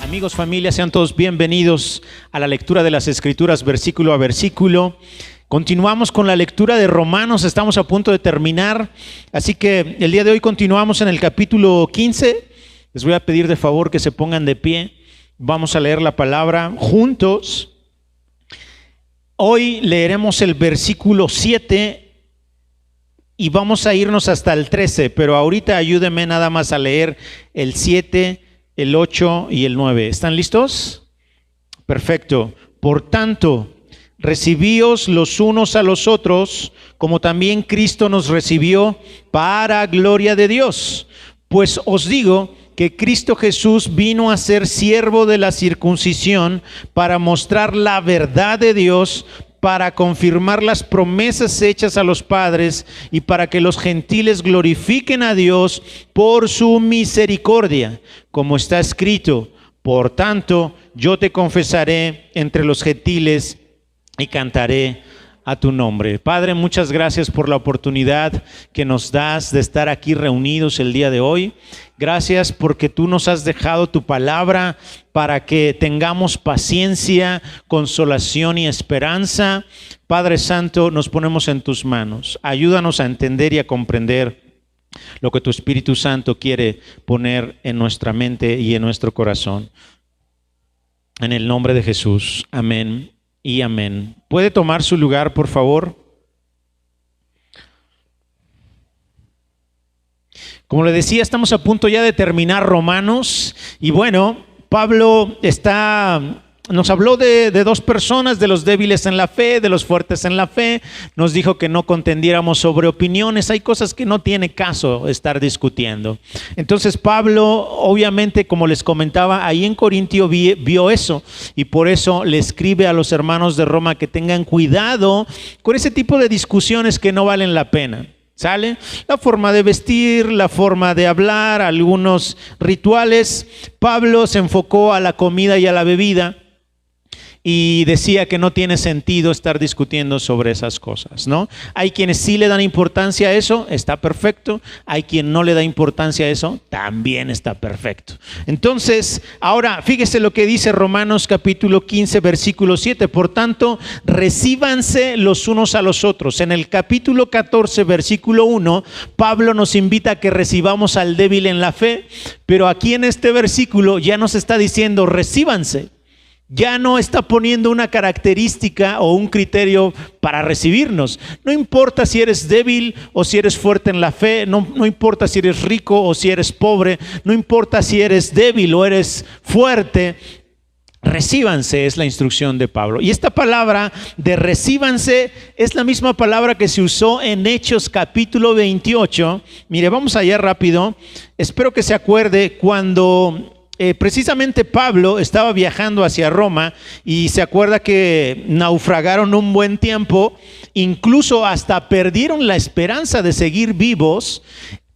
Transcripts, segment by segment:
Amigos, familia, sean todos bienvenidos a la lectura de las Escrituras versículo a versículo. Continuamos con la lectura de Romanos, estamos a punto de terminar, así que el día de hoy continuamos en el capítulo 15. Les voy a pedir de favor que se pongan de pie, vamos a leer la palabra juntos. Hoy leeremos el versículo 7 y vamos a irnos hasta el 13, pero ahorita ayúdenme nada más a leer el 7, el 8 y el 9. ¿Están listos? Perfecto. Por tanto, recibíos los unos a los otros, como también Cristo nos recibió, para gloria de Dios. Pues os digo que Cristo Jesús vino a ser siervo de la circuncisión para mostrar la verdad de Dios, para confirmar las promesas hechas a los padres y para que los gentiles glorifiquen a Dios por su misericordia, como está escrito: por tanto, yo te confesaré entre los gentiles y cantaré a tu nombre. Padre, muchas gracias por la oportunidad que nos das de estar aquí reunidos el día de hoy. Gracias porque tú nos has dejado tu palabra para que tengamos paciencia, consolación y esperanza. Padre Santo, nos ponemos en tus manos. Ayúdanos a entender y a comprender lo que tu Espíritu Santo quiere poner en nuestra mente y en nuestro corazón. En el nombre de Jesús. Amén y amén. ¿Puede tomar su lugar, por favor? Como le decía, estamos a punto ya de terminar Romanos y bueno, Pablo nos habló de dos personas, de los débiles en la fe, de los fuertes en la fe. Nos dijo que no contendiéramos sobre opiniones. Hay cosas que no tiene caso estar discutiendo. Entonces Pablo, obviamente, como les comentaba, ahí en Corintio vio eso y por eso le escribe a los hermanos de Roma que tengan cuidado con ese tipo de discusiones que no valen la pena. ¿Sale? La forma de vestir, la forma de hablar, algunos rituales. Pablo se enfocó a la comida y a la bebida y decía que no tiene sentido estar discutiendo sobre esas cosas, ¿no? Hay quienes sí le dan importancia a eso, está perfecto. Hay quien no le da importancia a eso, también está perfecto. Entonces, ahora fíjese lo que dice Romanos capítulo 15, versículo 7. Por tanto, recíbanse los unos a los otros. En el capítulo 14, versículo 1, Pablo nos invita a que recibamos al débil en la fe, pero aquí en este versículo ya nos está diciendo recíbanse. Ya no está poniendo una característica o un criterio para recibirnos. No importa si eres débil o si eres fuerte en la fe, no importa si eres rico o si eres pobre, no importa si eres débil o eres fuerte, recíbanse es la instrucción de Pablo. Y esta palabra de recíbanse es la misma palabra que se usó en Hechos capítulo 28. Mire, vamos allá rápido. Espero que se acuerde cuando precisamente Pablo estaba viajando hacia Roma y se acuerda que naufragaron un buen tiempo, incluso hasta perdieron la esperanza de seguir vivos,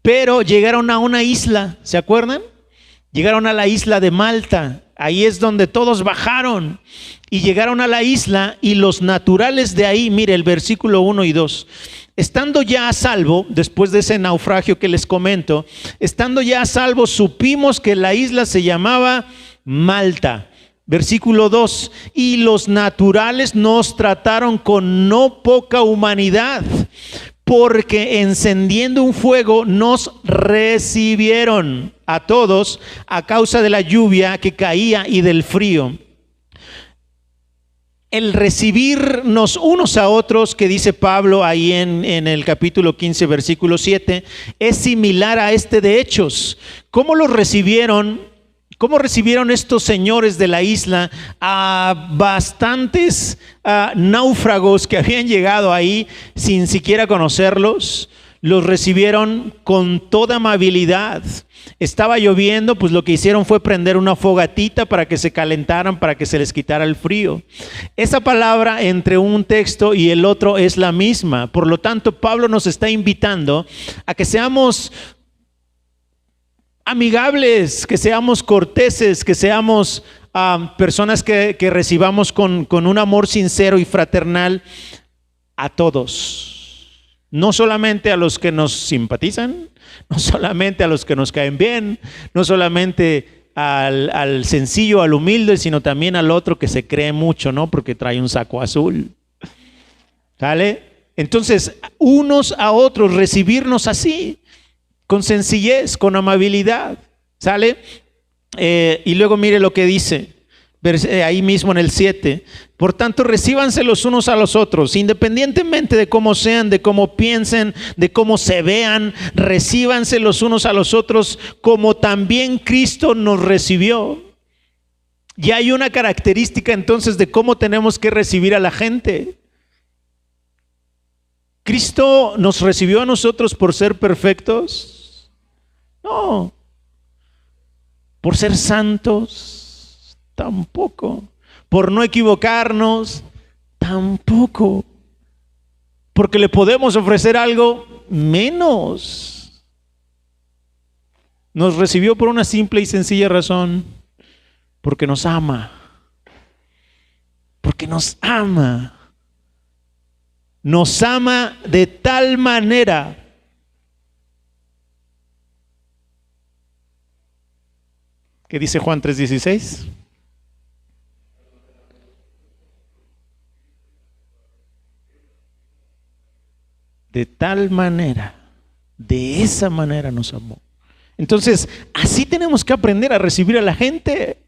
pero llegaron a una isla, ¿se acuerdan? Llegaron a la isla de Malta, ahí es donde todos bajaron y llegaron a la isla y los naturales de ahí, mire el versículo 1 y 2. Estando ya a salvo, después de ese naufragio que les comento, estando ya a salvo, supimos que la isla se llamaba Malta. Versículo 2, y los naturales nos trataron con no poca humanidad, porque encendiendo un fuego nos recibieron a todos a causa de la lluvia que caía y del frío. El recibirnos unos a otros, que dice Pablo ahí en el capítulo 15, versículo 7, es similar a este de Hechos. ¿Cómo los recibieron? ¿Cómo recibieron estos señores de la isla a bastantes náufragos que habían llegado ahí sin siquiera conocerlos? Los recibieron con toda amabilidad. Estaba lloviendo, pues lo que hicieron fue prender una fogatita para que se calentaran, para que se les quitara el frío. Esa palabra entre un texto y el otro es la misma. Por lo tanto, Pablo nos está invitando a que seamos amigables, que seamos corteses, que seamos personas que recibamos con un amor sincero y fraternal a todos. No solamente a los que nos simpatizan, no solamente a los que nos caen bien, no solamente al sencillo, al humilde, sino también al otro que se cree mucho, ¿no? Porque trae un saco azul. ¿Sale? Entonces, unos a otros, recibirnos así, con sencillez, con amabilidad. ¿Sale? Y luego mire lo que dice. Ahí mismo en el 7, por tanto recíbanse los unos a los otros, independientemente de cómo sean, de cómo piensen, de cómo se vean, recíbanse los unos a los otros como también Cristo nos recibió. Y hay una característica entonces de cómo tenemos que recibir a la gente. ¿Cristo nos recibió a nosotros por ser perfectos? No. ¿Por ser santos? Tampoco. ¿Por no equivocarnos? Tampoco. ¿Porque le podemos ofrecer algo? Menos. Nos recibió por una simple y sencilla razón. Porque nos ama. Porque nos ama. Nos ama de tal manera que dice Juan 3:16. De tal manera, de esa manera nos amó. Entonces, así tenemos que aprender a recibir a la gente.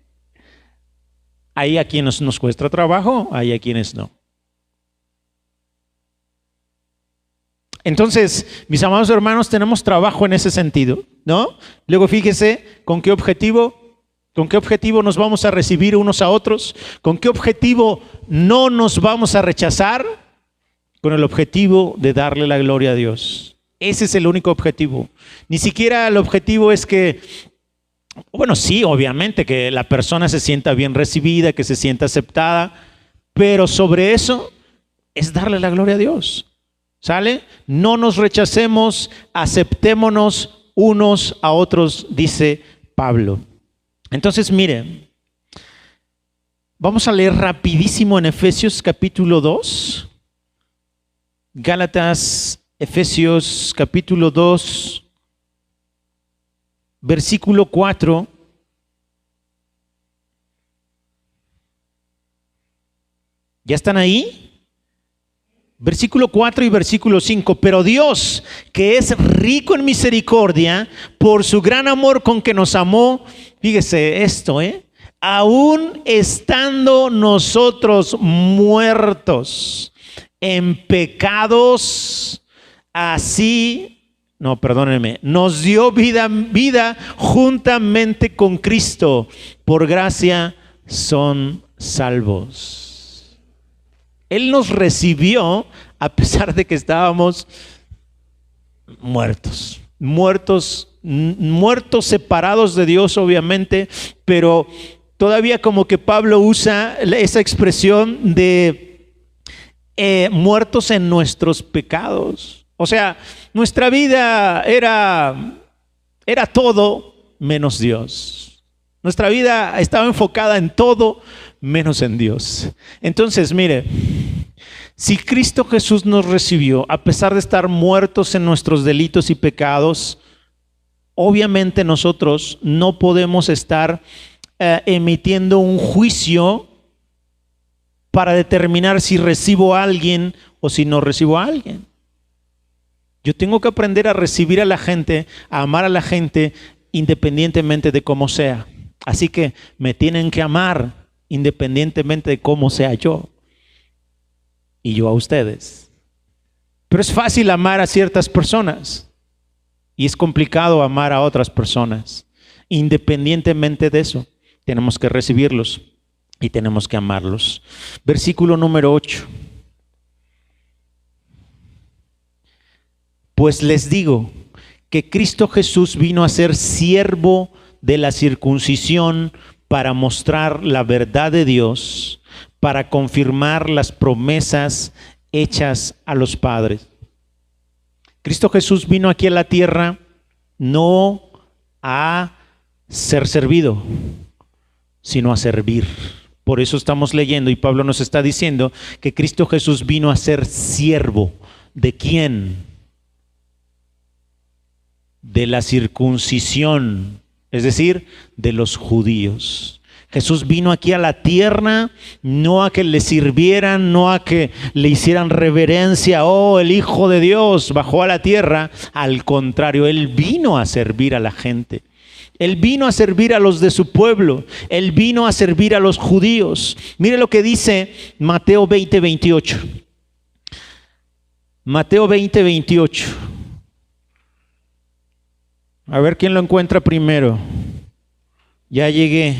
Hay a quienes nos cuesta trabajo, hay a quienes no. Entonces, mis amados hermanos, tenemos trabajo en ese sentido, ¿no? Luego fíjese con qué objetivo nos vamos a recibir unos a otros, con qué objetivo no nos vamos a rechazar. Con el objetivo de darle la gloria a Dios. Ese es el único objetivo. Ni siquiera el objetivo es que, bueno, sí, obviamente que la persona se sienta bien recibida, que se sienta aceptada, pero sobre eso es darle la gloria a Dios. ¿Sale? No nos rechacemos, aceptémonos unos a otros, dice Pablo. Entonces, mire, vamos a leer rapidísimo en Efesios capítulo 2. Gálatas, Efesios capítulo 2, versículo 4. ¿Ya están ahí? Versículo 4 y versículo 5. Pero Dios, que es rico en misericordia, por su gran amor con que nos amó, fíjese esto, aún estando nosotros muertos en pecados, nos dio vida juntamente con Cristo. Por gracia son salvos. Él nos recibió a pesar de que estábamos muertos, separados de Dios, obviamente, pero todavía como que Pablo usa esa expresión de muertos en nuestros pecados. O sea, nuestra vida era todo menos Dios. Nuestra vida estaba enfocada en todo menos en Dios. Entonces, mire, si Cristo Jesús nos recibió, a pesar de estar muertos en nuestros delitos y pecados, obviamente nosotros no podemos estar emitiendo un juicio para determinar si recibo a alguien o si no recibo a alguien. Yo tengo que aprender a recibir a la gente, a amar a la gente independientemente de cómo sea. Así que me tienen que amar independientemente de cómo sea yo. Y yo a ustedes. Pero es fácil amar a ciertas personas y es complicado amar a otras personas. Independientemente de eso, tenemos que recibirlos y tenemos que amarlos. Versículo número 8. Pues les digo que Cristo Jesús vino a ser siervo de la circuncisión para mostrar la verdad de Dios, para confirmar las promesas hechas a los padres. Cristo Jesús vino aquí a la tierra no a ser servido, sino a servir. Por eso estamos leyendo y Pablo nos está diciendo que Cristo Jesús vino a ser siervo. ¿De quién? De la circuncisión. es decir, de los judíos. Jesús vino aquí a la tierra, no a que le sirvieran, no a que le hicieran reverencia, oh, el Hijo de Dios bajó a la tierra. Al contrario, Él vino a servir a la gente. Él vino a servir a los de su pueblo. Él vino a servir a los judíos. Mire lo que dice Mateo 20:28. Mateo 20:28. A ver quién lo encuentra primero. Ya llegué.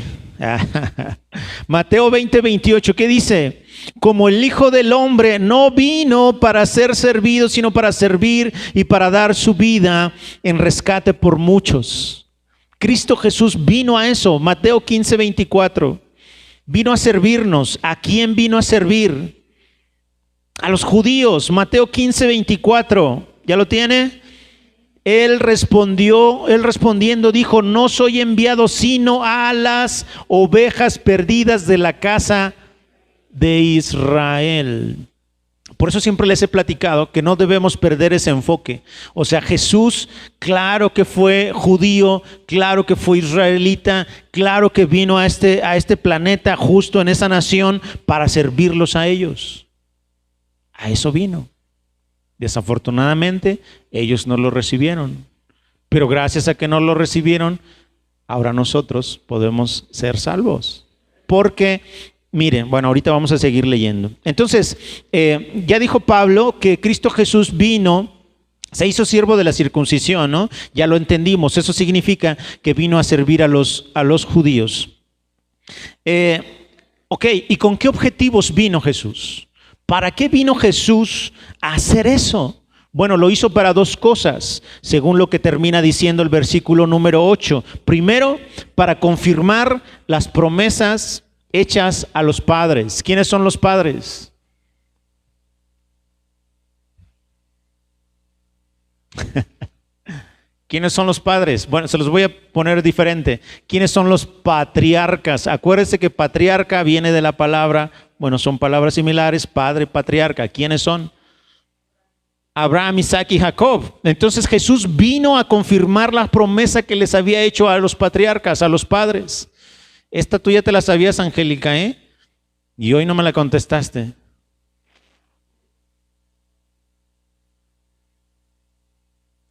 Mateo 20:28, ¿qué dice? Como el Hijo del Hombre no vino para ser servido, sino para servir y para dar su vida en rescate por muchos. Cristo Jesús vino a eso. Mateo 15:24. Vino a servirnos. ¿A quién vino a servir? A los judíos. Mateo 15:24. ¿Ya lo tiene? Él respondiendo dijo: no soy enviado sino a las ovejas perdidas de la casa de Israel. Por eso siempre les he platicado que no debemos perder ese enfoque. O sea, Jesús, claro que fue judío, claro que fue israelita, claro que vino a este planeta, justo en esa nación, para servirlos a ellos. A eso vino. Desafortunadamente, ellos no lo recibieron. Pero gracias a que no lo recibieron, ahora nosotros podemos ser salvos. Porque, miren, bueno, ahorita vamos a seguir leyendo. Entonces, ya dijo Pablo que Cristo Jesús vino, se hizo siervo de la circuncisión, ¿no? Ya lo entendimos. Eso significa que vino a servir a los judíos. Ok, ¿y con qué objetivos vino Jesús? ¿Para qué vino Jesús a hacer eso? Bueno, lo hizo para dos cosas, según lo que termina diciendo el versículo número 8. Primero, para confirmar las promesas hechas a los padres. ¿Quiénes son los padres? ¿Quiénes son los padres? Bueno, se los voy a poner diferente. ¿Quiénes son los patriarcas? Acuérdense que patriarca viene de la palabra, bueno, son palabras similares, padre, patriarca. ¿Quiénes son? Abraham, Isaac y Jacob. Entonces Jesús vino a confirmar la promesa que les había hecho a los patriarcas, a los padres. Esta tú ya te la sabías, Angélica, ¿eh? Y hoy no me la contestaste.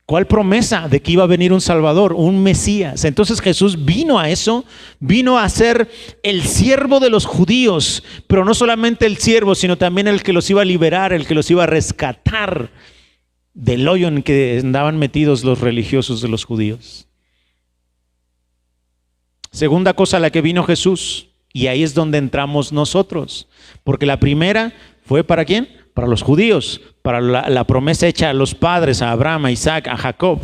¿Cuál promesa? De que iba a venir un Salvador, un Mesías. Entonces Jesús vino a eso, vino a ser el siervo de los judíos, pero no solamente el siervo, sino también el que los iba a liberar, el que los iba a rescatar del hoyo en que andaban metidos los religiosos de los judíos. Segunda cosa a la que vino Jesús, y ahí es donde entramos nosotros, porque la primera fue ¿para quién? Para los judíos, para la promesa hecha a los padres, a Abraham, a Isaac, a Jacob.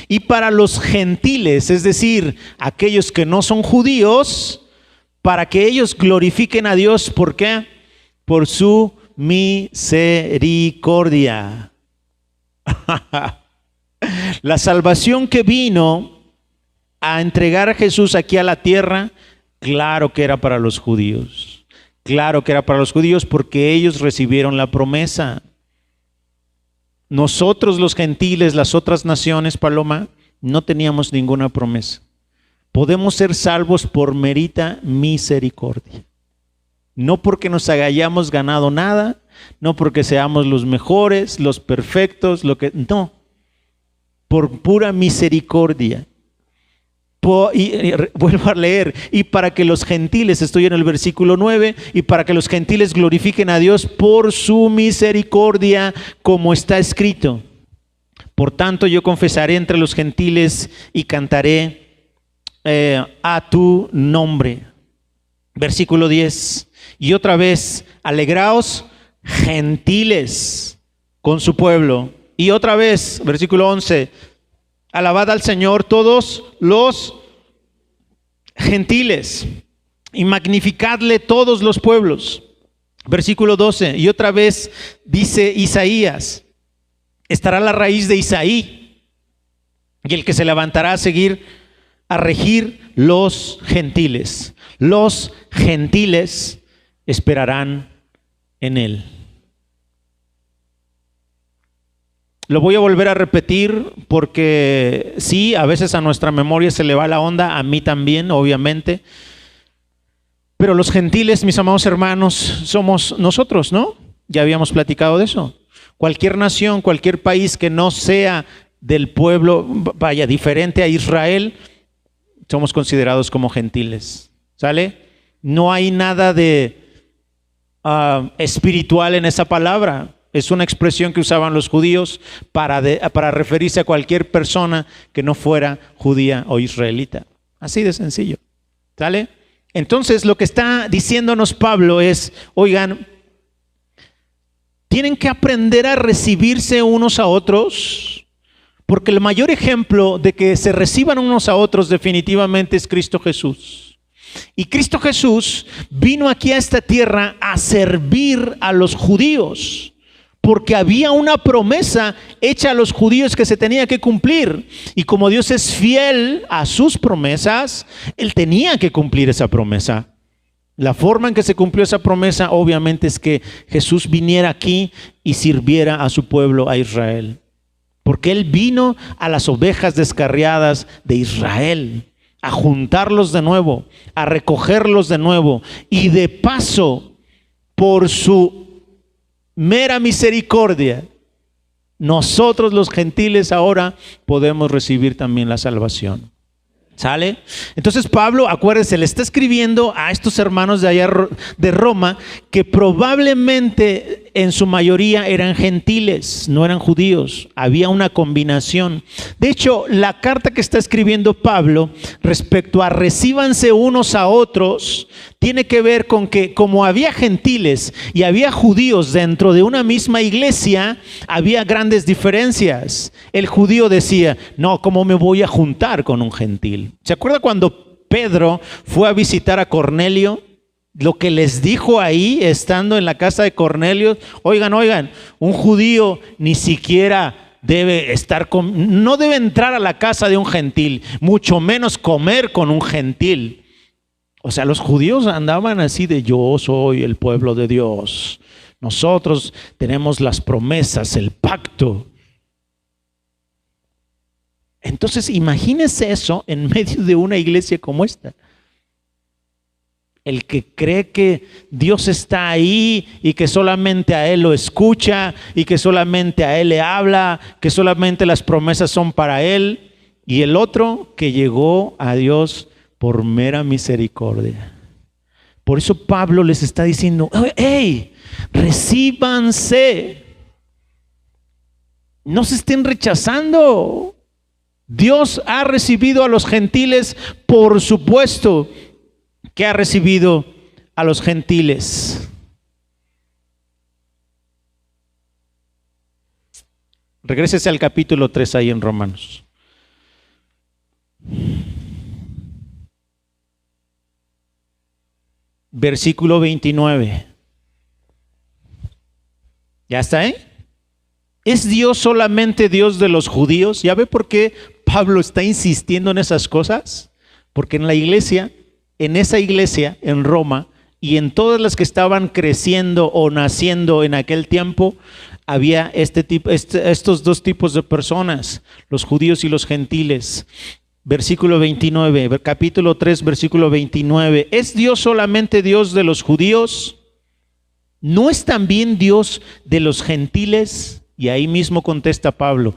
Y para los gentiles, es decir, aquellos que no son judíos, para que ellos glorifiquen a Dios. ¿Por qué? Por su misericordia. La salvación que vino a entregar a Jesús aquí a la tierra, claro que era para los judíos. Claro que era para los judíos porque ellos recibieron la promesa. Nosotros los gentiles, las otras naciones, Paloma, no teníamos ninguna promesa. Podemos ser salvos por merita misericordia. No porque nos hayamos ganado nada, no porque seamos los mejores, los perfectos, no. Por pura misericordia. Y vuelvo a leer, y para que los gentiles, estoy en el versículo 9, y para que los gentiles glorifiquen a Dios por su misericordia, como está escrito. Por tanto, yo confesaré entre los gentiles y cantaré a tu nombre. Versículo 10, y otra vez, alegraos gentiles con su pueblo. Y otra vez, versículo 11, alabad al Señor todos los gentiles y magnificadle todos los pueblos. Versículo 12, y otra vez dice Isaías, estará la raíz de Isaí y el que se levantará a regir los gentiles. Los gentiles esperarán en él. Lo voy a volver a repetir porque sí, a veces a nuestra memoria se le va la onda, a mí también, obviamente. Pero los gentiles, mis amados hermanos, somos nosotros, ¿no? Ya habíamos platicado de eso. Cualquier nación, cualquier país que no sea del pueblo, vaya, diferente a Israel, somos considerados como gentiles. ¿Sale? No hay nada de espiritual en esa palabra. Es una expresión que usaban los judíos para referirse a cualquier persona que no fuera judía o israelita. Así de sencillo. ¿Sale? Entonces lo que está diciéndonos Pablo es, oigan, tienen que aprender a recibirse unos a otros, porque el mayor ejemplo de que se reciban unos a otros definitivamente es Cristo Jesús. Y Cristo Jesús vino aquí a esta tierra a servir a los judíos, porque había una promesa hecha a los judíos que se tenía que cumplir. Y como Dios es fiel a sus promesas, Él tenía que cumplir esa promesa. La forma en que se cumplió esa promesa, obviamente, es que Jesús viniera aquí y sirviera a su pueblo, a Israel. Porque Él vino a las ovejas descarriadas de Israel, a juntarlos de nuevo, a recogerlos de nuevo. Y de paso, por su mera misericordia, nosotros los gentiles ahora podemos recibir también la salvación. ¿Sale? Entonces Pablo, acuérdense, le está escribiendo a estos hermanos de allá de Roma, que probablemente en su mayoría eran gentiles, no eran judíos. Había una combinación. De hecho, la carta que está escribiendo Pablo respecto a recíbanse unos a otros, tiene que ver con que como había gentiles y había judíos dentro de una misma iglesia, había grandes diferencias. El judío decía, no, ¿cómo me voy a juntar con un gentil? ¿Se acuerda cuando Pedro fue a visitar a Cornelio? Lo que les dijo ahí, estando en la casa de Cornelio, oigan, un judío ni siquiera debe estar no debe entrar a la casa de un gentil, mucho menos comer con un gentil. O sea, los judíos andaban así de yo soy el pueblo de Dios. Nosotros tenemos las promesas, el pacto. Entonces, imagínese eso en medio de una iglesia como esta. El que cree que Dios está ahí y que solamente a Él lo escucha y que solamente a Él le habla, que solamente las promesas son para Él. Y el otro que llegó a Dios por mera misericordia. Por eso Pablo les está diciendo, hey, recíbanse. No se estén rechazando. Dios ha recibido a los gentiles, por supuesto que ha recibido a los gentiles. Regrésese al capítulo 3 ahí en Romanos. Versículo 29. ¿Ya está ahí? ¿Es Dios solamente Dios de los judíos? ¿Ya ve por qué Pablo está insistiendo en esas cosas? Porque en la iglesia, en esa iglesia, en Roma, y en todas las que estaban creciendo o naciendo en aquel tiempo, había estos dos tipos de personas, los judíos y los gentiles. Versículo 29, capítulo 3, versículo 29. ¿Es Dios solamente Dios de los judíos? ¿No es también Dios de los gentiles? Y ahí mismo contesta Pablo,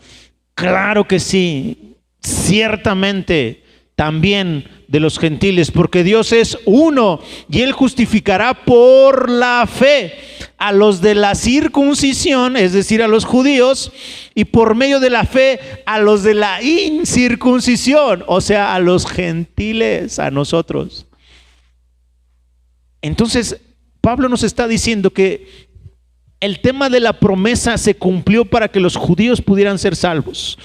claro que sí, ciertamente también de los gentiles, porque Dios es uno y Él justificará por la fe a los de la circuncisión, es decir, a los judíos, y por medio de la fe a los de la incircuncisión, o sea, a los gentiles, a nosotros. Entonces, Pablo nos está diciendo que el tema de la promesa se cumplió para que los judíos pudieran ser salvos.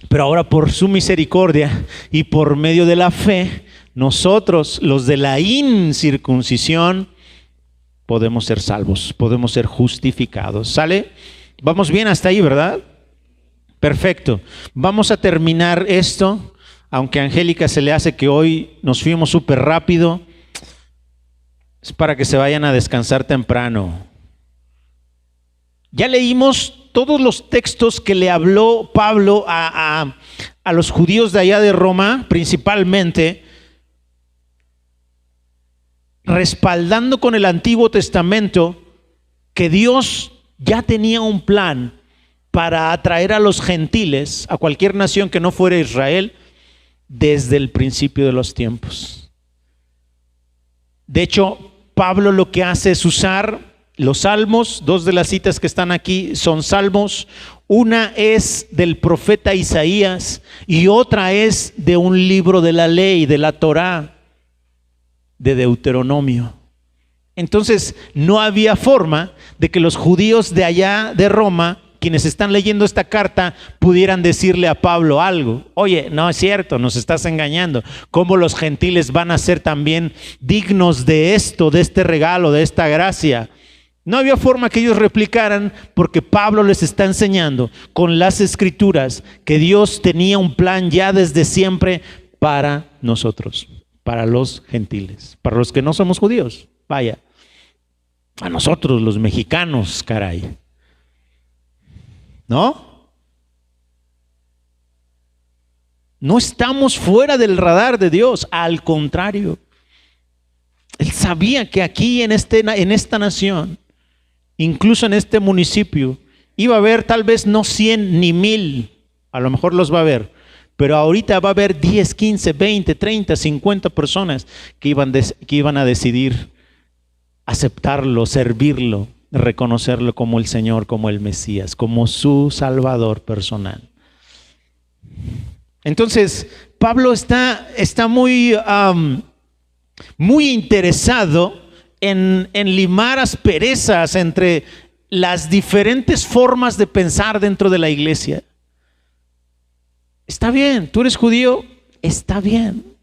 Pero ahora por su misericordia y por medio de la fe, nosotros, los de la incircuncisión, podemos ser salvos, podemos ser justificados. ¿Sale? Vamos bien hasta ahí, ¿verdad? Perfecto. Vamos a terminar esto, aunque a Angélica se le hace que hoy nos fuimos súper rápido. Es para que se vayan a descansar temprano. Ya leímos todos los textos que le habló Pablo a los judíos de allá de Roma, principalmente, respaldando con el Antiguo Testamento que Dios ya tenía un plan para atraer a los gentiles, a cualquier nación que no fuera Israel, desde el principio de los tiempos. De hecho, Pablo lo que hace es usar los salmos. Dos de las citas que están aquí son salmos. Una es del profeta Isaías y otra es de un libro de la ley, de la Torá, de Deuteronomio. Entonces, no había forma de que los judíos de allá de Roma, quienes están leyendo esta carta, pudieran decirle a Pablo algo. Oye, no es cierto, nos estás engañando. ¿Cómo los gentiles van a ser también dignos de esto, de este regalo, de esta gracia? No había forma que ellos replicaran, porque Pablo les está enseñando con las escrituras que Dios tenía un plan ya desde siempre para nosotros, para los gentiles, para los que no somos judíos. Vaya, a nosotros los mexicanos, caray. ¿No? No estamos fuera del radar de Dios, al contrario. Él sabía que aquí en esta nación, incluso en este municipio, iba a haber tal vez no 100 ni 1000, a lo mejor los va a haber, pero ahorita va a haber 10, 15, 20, 30, 50 personas que iban a decidir aceptarlo, servirlo, reconocerlo como el Señor, como el Mesías, como su Salvador personal. Entonces, Pablo está muy interesado en limar asperezas entre las diferentes formas de pensar dentro de la iglesia. Está bien, tú eres judío, está bien.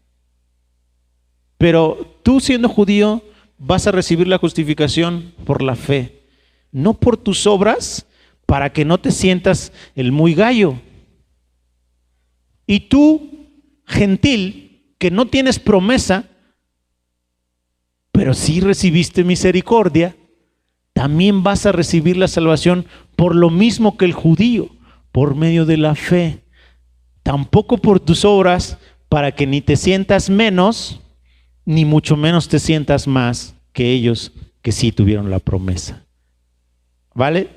Pero tú siendo judío vas a recibir la justificación por la fe, no por tus obras, para que no te sientas el muy gallo. Y tú, gentil, que no tienes promesa, pero sí recibiste misericordia, también vas a recibir la salvación por lo mismo que el judío, por medio de la fe. Tampoco por tus obras, para que ni te sientas menos, ni mucho menos te sientas más que ellos que sí tuvieron la promesa. ¿Vale?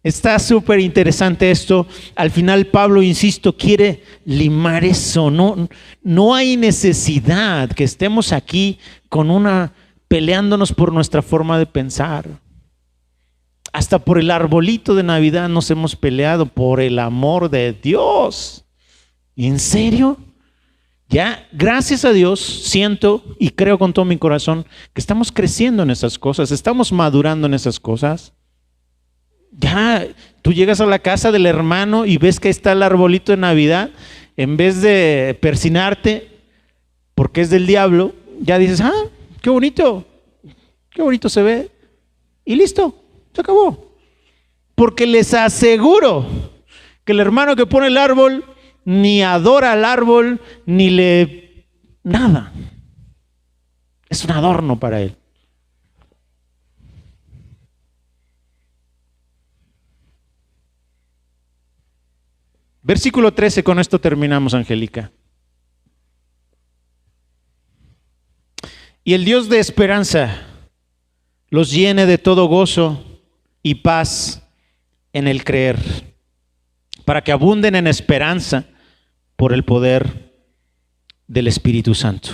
Está súper interesante esto. Al final Pablo, insisto, quiere limar eso. No hay necesidad que estemos aquí peleándonos por nuestra forma de pensar. Hasta por el arbolito de Navidad nos hemos peleado, por el amor de Dios. ¿En serio? Ya, gracias a Dios, siento y creo con todo mi corazón que estamos creciendo en esas cosas, estamos madurando en esas cosas. Ya, tú llegas a la casa del hermano y ves que está el arbolito de Navidad, en vez de persinarte porque es del diablo, ya dices, qué bonito se ve, y listo, se acabó. Porque les aseguro que el hermano que pone el árbol ni adora al árbol, nada. Es un adorno para él. Versículo 13, con esto terminamos, Angélica. Y el Dios de esperanza los llene de todo gozo y paz en el creer, para que abunden en esperanza por el poder del Espíritu Santo.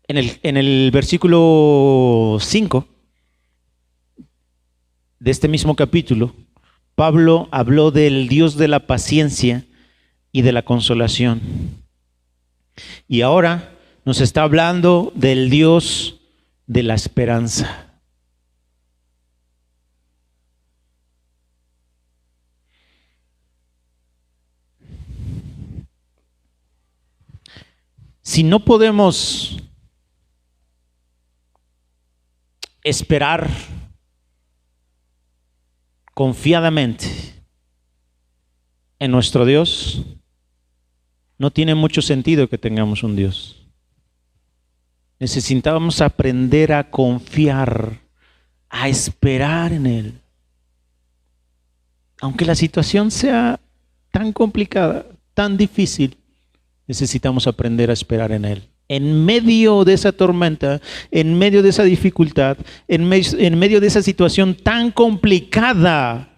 En el versículo 5 de este mismo capítulo, Pablo habló del Dios de la paciencia y de la consolación. Y ahora nos está hablando del Dios de la esperanza. Si no podemos esperar confiadamente en nuestro Dios, no tiene mucho sentido que tengamos un Dios. Necesitamos aprender a confiar a esperar en Él. Aunque la situación sea tan complicada, tan difícil, necesitamos aprender a esperar en Él. En medio de esa tormenta, en medio de esa dificultad, en medio de esa situación tan complicada,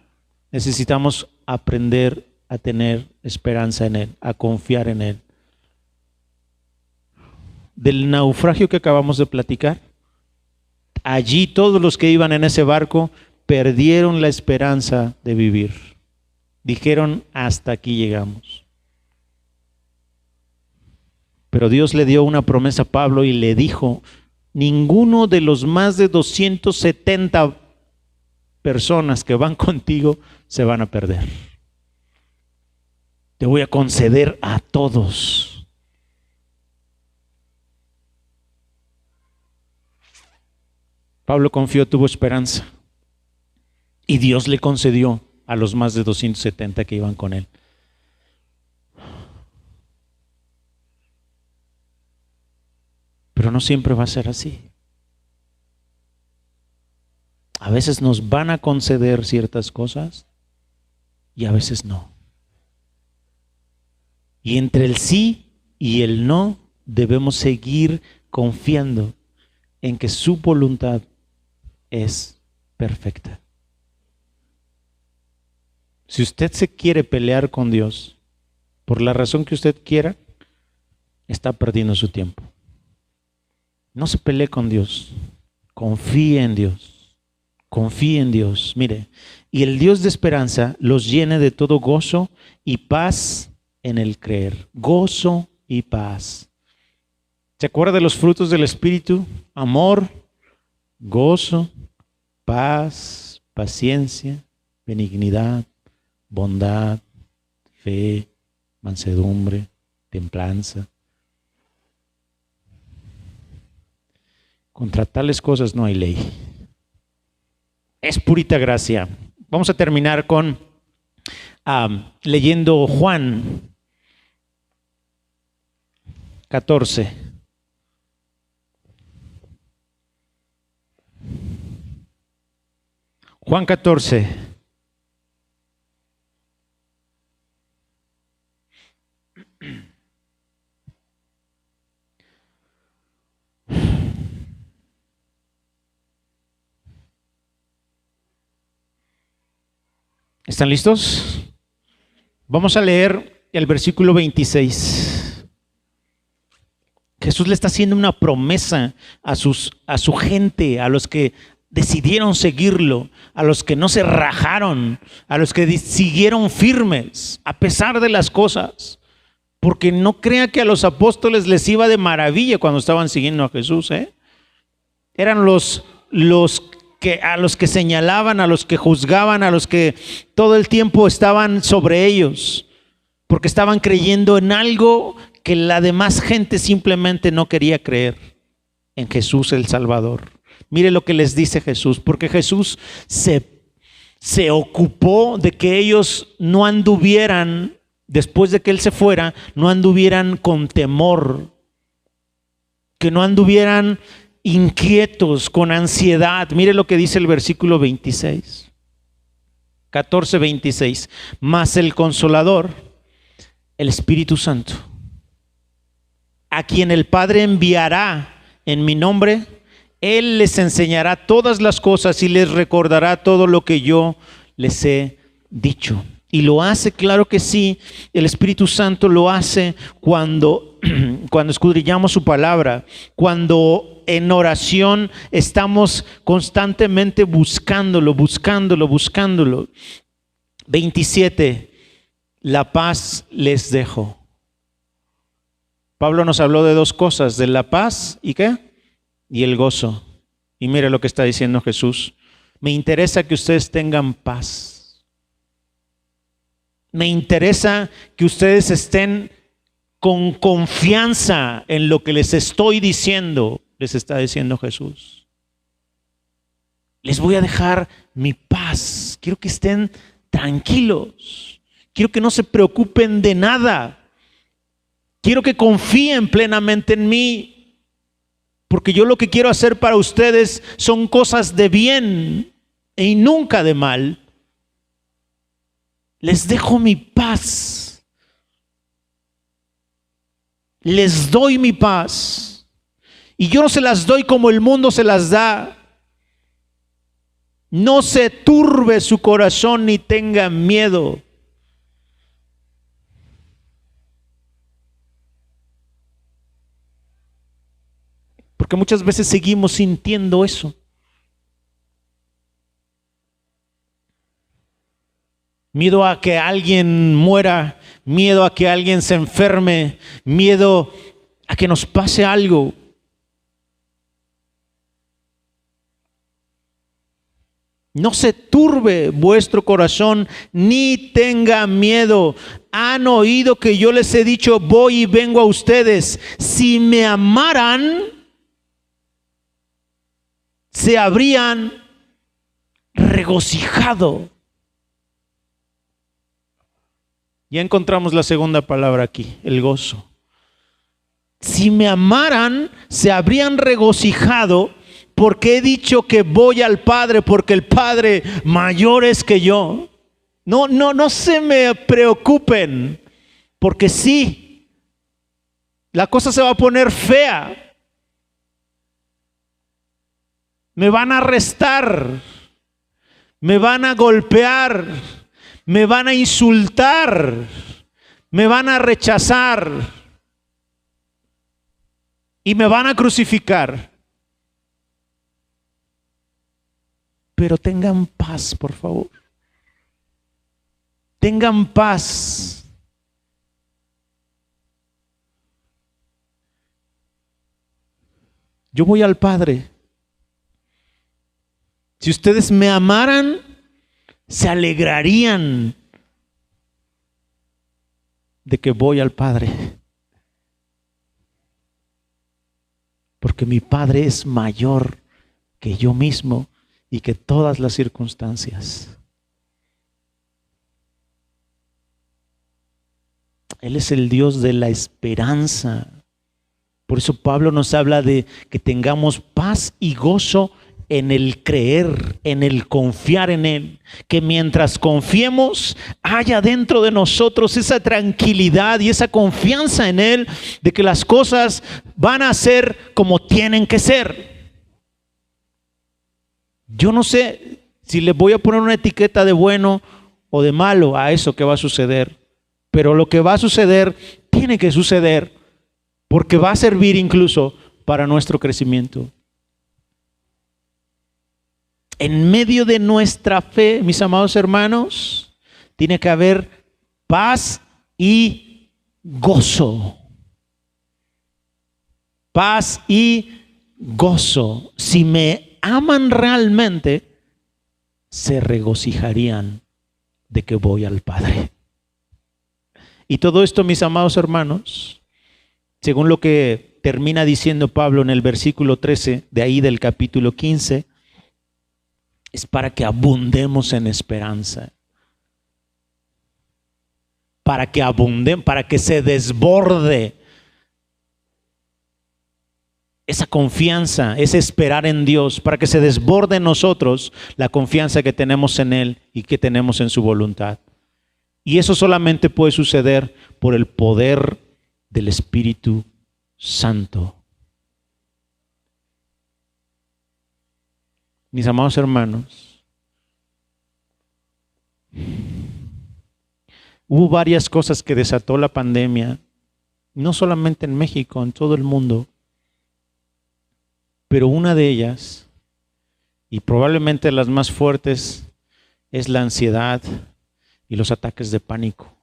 necesitamos aprender a tener esperanza en Él, a confiar en Él. Del naufragio que acabamos de platicar, allí todos los que iban en ese barco perdieron la esperanza de vivir. Dijeron, hasta aquí llegamos. Pero Dios le dio una promesa a Pablo y le dijo, ninguno de los más de 270 personas que van contigo se van a perder. Te voy a conceder a todos. Pablo confió, tuvo esperanza. Y Dios le concedió a los más de 270 que iban con él. Pero no siempre va a ser así. A veces nos van a conceder ciertas cosas y a veces no. Y entre el sí y el no debemos seguir confiando en que su voluntad es perfecta. Si usted se quiere pelear con Dios, por la razón que usted quiera, está perdiendo su tiempo. No se pelee con Dios, confíe en Dios, confíe en Dios. Mire, y el Dios de esperanza los llene de todo gozo y paz en el creer. Gozo y paz. ¿Se acuerda de los frutos del Espíritu? Amor, gozo, paz, paciencia, benignidad, bondad, fe, mansedumbre, templanza. Contra tales cosas no hay ley. Es purita gracia. Vamos a terminar con leyendo Juan 14. Juan 14. ¿Están listos? Vamos a leer el versículo 26. Jesús le está haciendo una promesa a su gente, a los que decidieron seguirlo, a los que no se rajaron, a los que siguieron firmes a pesar de las cosas. Porque no crea que a los apóstoles les iba de maravilla cuando estaban siguiendo a Jesús, ¿eh? Eran a los que señalaban, a los que juzgaban, a los que todo el tiempo estaban sobre ellos, porque estaban creyendo en algo que la demás gente simplemente no quería creer, en Jesús el Salvador. Mire lo que les dice Jesús, porque Jesús se ocupó de que ellos no anduvieran, después de que Él se fuera, no anduvieran con temor, que no anduvieran inquietos, con ansiedad. Mire lo que dice el versículo 26. 14:26. Mas el Consolador, el Espíritu Santo, a quien el Padre enviará en mi nombre, Él les enseñará todas las cosas y les recordará todo lo que yo les he dicho. Y lo hace, claro que sí, el Espíritu Santo lo hace cuando escudriñamos su palabra, cuando en oración estamos constantemente buscándolo. 27, la paz les dejo. Pablo nos habló de dos cosas, de la paz y ¿qué? Y el gozo. Y mire lo que está diciendo Jesús. Me interesa que ustedes tengan paz. Me interesa que ustedes estén con confianza en lo que les estoy diciendo, les está diciendo Jesús. Les voy a dejar mi paz. Quiero que estén tranquilos. Quiero que no se preocupen de nada. Quiero que confíen plenamente en mí. Porque yo lo que quiero hacer para ustedes son cosas de bien y nunca de mal. Les dejo mi paz. Les doy mi paz. Y yo no se las doy como el mundo se las da. No se turbe su corazón ni tenga miedo. Porque muchas veces seguimos sintiendo eso. Miedo a que alguien muera, miedo a que alguien se enferme, miedo a que nos pase algo. No se turbe vuestro corazón ni tenga miedo. Han oído que yo les he dicho, voy y vengo a ustedes. Si me amaran, se habrían regocijado. Ya encontramos la segunda palabra aquí, el gozo. Si me amaran, se habrían regocijado, porque he dicho que voy al Padre, porque el Padre mayor es que yo. No se me preocupen, porque sí, la cosa se va a poner fea. Me van a arrestar, me van a golpear, me van a insultar, me van a rechazar y me van a crucificar. Pero tengan paz, por favor. Tengan paz. Yo voy al Padre. Si ustedes me amaran, se alegrarían de que voy al Padre. Porque mi Padre es mayor que yo mismo y que todas las circunstancias. Él es el Dios de la esperanza. Por eso Pablo nos habla de que tengamos paz y gozo en el creer, en el confiar en Él. Que mientras confiemos, haya dentro de nosotros esa tranquilidad y esa confianza en Él, de que las cosas van a ser como tienen que ser. Yo no sé si le voy a poner una etiqueta de bueno o de malo a eso que va a suceder, pero lo que va a suceder tiene que suceder, porque va a servir incluso para nuestro crecimiento. En medio de nuestra fe, mis amados hermanos, tiene que haber paz y gozo. Paz y gozo. Si me aman realmente, se regocijarían de que voy al Padre. Y todo esto, mis amados hermanos, según lo que termina diciendo Pablo en el versículo 13, de ahí del capítulo 15, es para que abundemos en esperanza. Para que abunden, para que se desborde esa confianza, ese esperar en Dios, para que se desborde en nosotros la confianza que tenemos en Él y que tenemos en su voluntad. Y eso solamente puede suceder por el poder del Espíritu Santo. Mis amados hermanos, hubo varias cosas que desató la pandemia, no solamente en México, en todo el mundo, pero una de ellas, y probablemente las más fuertes, es la ansiedad y los ataques de pánico.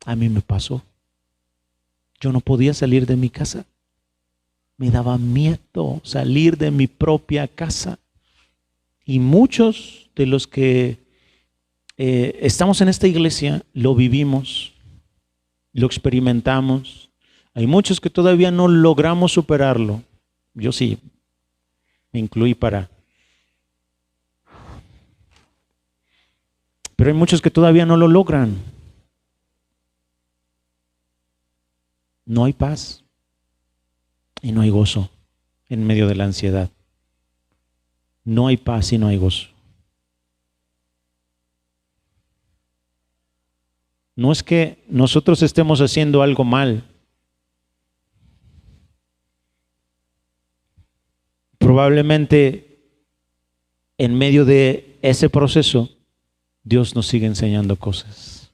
A mí me pasó. Yo no podía salir de mi casa. Me daba miedo salir de mi propia casa. Y muchos de los que estamos en esta iglesia lo vivimos, lo experimentamos. Hay muchos que todavía no logramos superarlo. Yo sí, me incluí para. Pero hay muchos que todavía no lo logran. No hay paz y no hay gozo. en medio de la ansiedad. No hay paz y no hay gozo. No es que nosotros estemos haciendo algo mal. Probablemente en medio de ese proceso, Dios nos sigue enseñando cosas.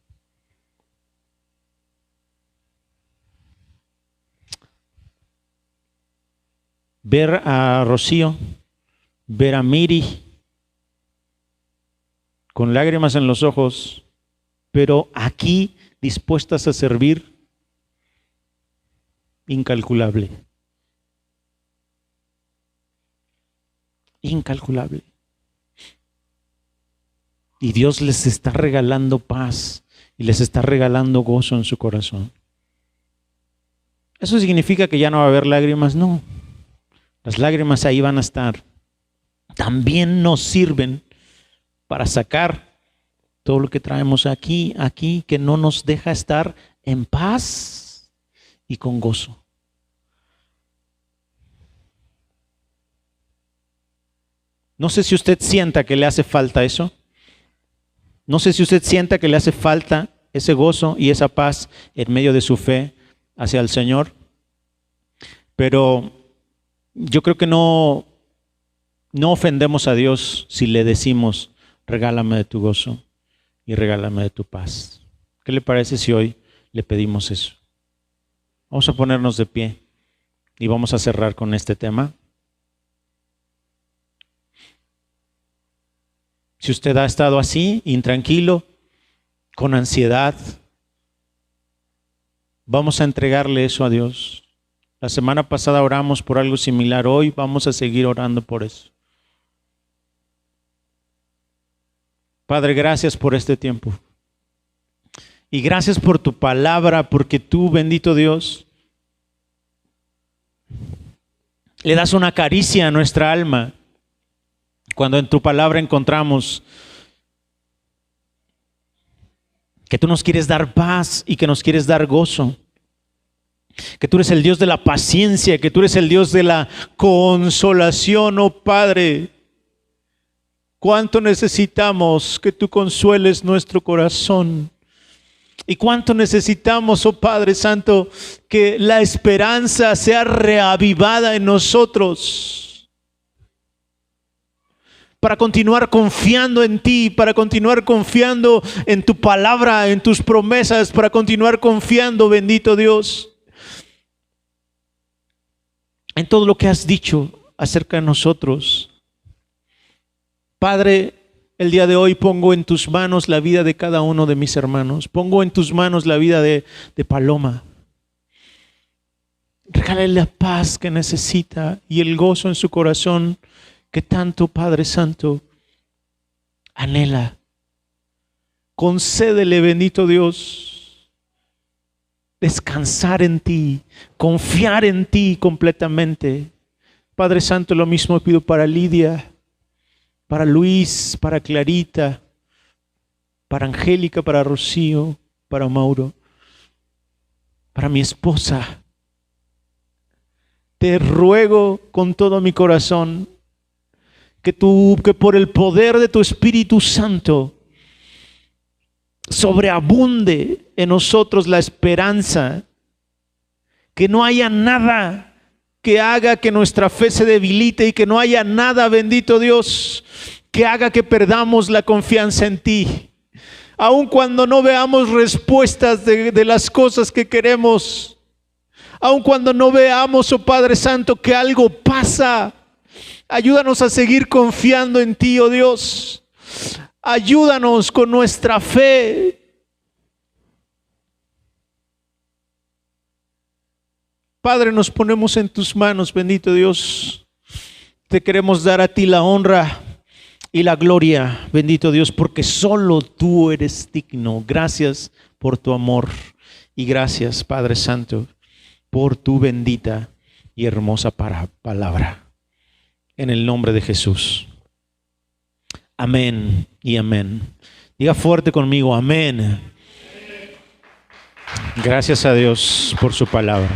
Ver a Rocío, ver a Miri con lágrimas en los ojos, pero aquí dispuestas a servir, incalculable. Incalculable. Y Dios les está regalando paz y les está regalando gozo en su corazón. ¿Eso significa que ya no va a haber lágrimas? No. Las lágrimas ahí van a estar. También nos sirven para sacar todo lo que traemos aquí, que no nos deja estar en paz y con gozo. No sé si usted sienta que le hace falta eso. No sé si usted sienta que le hace falta ese gozo y esa paz en medio de su fe hacia el Señor. Pero yo creo que no ofendemos a Dios si le decimos, regálame de tu gozo y regálame de tu paz. ¿Qué le parece si hoy le pedimos eso? Vamos a ponernos de pie y vamos a cerrar con este tema. Si usted ha estado así, intranquilo, con ansiedad, vamos a entregarle eso a Dios. La semana pasada oramos por algo similar, hoy vamos a seguir orando por eso. Padre, gracias por este tiempo. Y gracias por tu palabra, porque tú, bendito Dios, le das una caricia a nuestra alma. Cuando en tu palabra encontramos que tú nos quieres dar paz y que nos quieres dar gozo, que tú eres el Dios de la paciencia, que tú eres el Dios de la consolación, oh Padre. Cuánto necesitamos que tú consueles nuestro corazón. Y cuánto necesitamos, oh Padre Santo, que la esperanza sea reavivada en nosotros. Para continuar confiando en ti, para continuar confiando en tu palabra, en tus promesas, para continuar confiando, bendito Dios, en todo lo que has dicho acerca de nosotros. Padre, el día de hoy pongo en tus manos la vida de cada uno de mis hermanos. Pongo en tus manos la vida de Paloma. Regálale la paz que necesita y el gozo en su corazón que tanto, Padre Santo, anhela. Concédele, bendito Dios, descansar en ti, confiar en ti completamente. Padre Santo, lo mismo pido para Lidia, para Luis, para Clarita, para Angélica, para Rocío, para Mauro, para mi esposa. Te ruego con todo mi corazón que por el poder de tu Espíritu Santo sobreabunde en nosotros la esperanza, que no haya nada que haga que nuestra fe se debilite y que no haya nada, bendito Dios, que haga que perdamos la confianza en ti. Aun cuando no veamos respuestas de las cosas que queremos, aun cuando no veamos, oh Padre Santo, que algo pasa, ayúdanos a seguir confiando en ti, oh Dios. Ayúdanos con nuestra fe. Padre, nos ponemos en tus manos, bendito Dios. Te queremos dar a ti la honra y la gloria, bendito Dios, porque solo tú eres digno. Gracias por tu amor y gracias, Padre Santo, por tu bendita y hermosa palabra. En el nombre de Jesús. Amén y amén. Diga fuerte conmigo, amén. Gracias a Dios por su palabra.